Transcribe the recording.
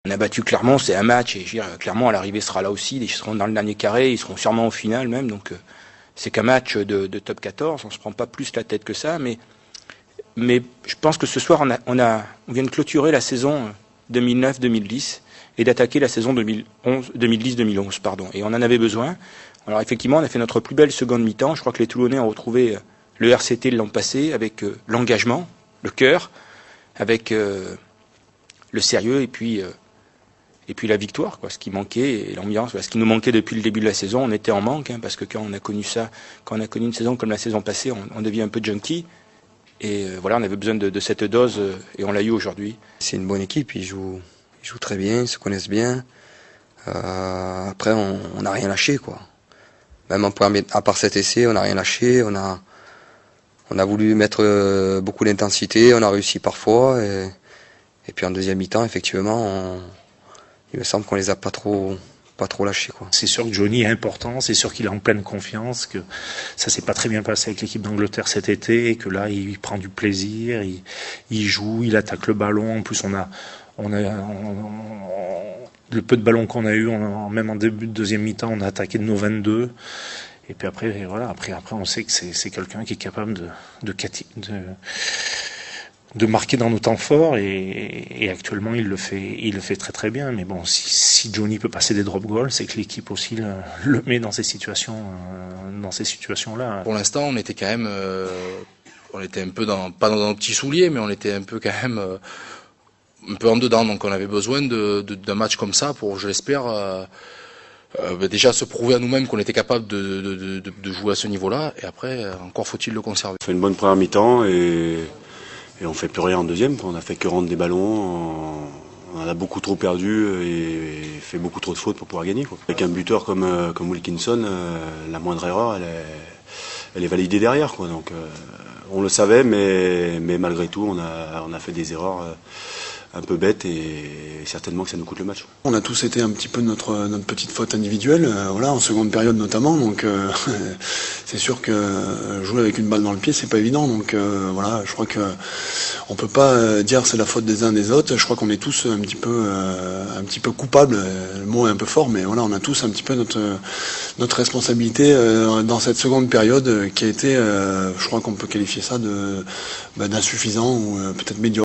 On a battu Clermont, c'est un match, et je veux dire, Clermont à l'arrivée sera là aussi, ils seront dans le dernier carré, ils seront sûrement au final même, donc c'est qu'un match de top 14, on se prend pas plus la tête que ça, mais je pense que ce soir on vient de clôturer la saison 2009-2010 et d'attaquer la saison 2010-2011, pardon, et on en avait besoin. Alors effectivement, on a fait notre plus belle seconde mi-temps, je crois que les Toulonnais ont retrouvé le RCT l'an passé avec l'engagement, le cœur, avec le sérieux et puis la victoire, quoi, ce qui manquait, et l'ambiance, ce qui nous manquait depuis le début de la saison. On était en manque, hein, parce que quand on a connu ça, quand on a connu une saison comme la saison passée, on devient un peu junkie. Et voilà, on avait besoin de cette dose, et on l'a eu aujourd'hui. C'est une bonne équipe, ils jouent très bien, ils se connaissent bien. Après, on n'a rien lâché, quoi. Même à part cet essai, on n'a rien lâché. On a voulu mettre beaucoup d'intensité, on a réussi parfois. Et puis en deuxième mi-temps, effectivement, il me semble qu'on les a pas trop lâchés, quoi. C'est sûr que Johnny est important, c'est sûr qu'il est en pleine confiance, que ça s'est pas très bien passé avec l'équipe d'Angleterre cet été, et que là il prend du plaisir, il joue, il attaque le ballon. En plus on a le peu de ballons qu'on a eu, même en début de deuxième mi-temps, on a attaqué de nos 22. Et puis après, voilà, après on sait que c'est quelqu'un qui est capable de marquer dans nos temps forts, et actuellement il le fait très très bien. Mais bon, si Johnny peut passer des drop goals, c'est que l'équipe aussi le met dans ces situations là. Pour l'instant, on était quand même, on était un peu pas dans nos petits souliers, mais on était un peu quand même un peu en dedans. Donc on avait besoin d'un match comme ça pour, je l'espère, déjà se prouver à nous-mêmes qu'on était capable de jouer à ce niveau-là. Et après, encore faut-il le conserver. On fait une bonne première mi-temps et on fait plus rien en deuxième. On a fait que rendre des ballons, on en a beaucoup trop perdu et fait beaucoup trop de fautes pour pouvoir gagner, quoi. Avec un buteur comme Wilkinson, la moindre erreur, elle est validée derrière, quoi. Donc on le savait, mais malgré tout, on a fait des erreurs un peu bêtes, et certainement que ça nous coûte le match. On a tous été un petit peu notre petite faute individuelle, voilà, en seconde période notamment, donc c'est sûr que jouer avec une balle dans le pied, c'est pas évident, donc voilà, je crois que on peut pas dire c'est la faute des uns des autres. Je crois qu'on est tous un petit peu coupables, le mot est un peu fort, mais voilà, on a tous un petit peu notre responsabilité dans cette seconde période qui a été, je crois qu'on peut qualifier ça d'insuffisant ou peut-être médiocre.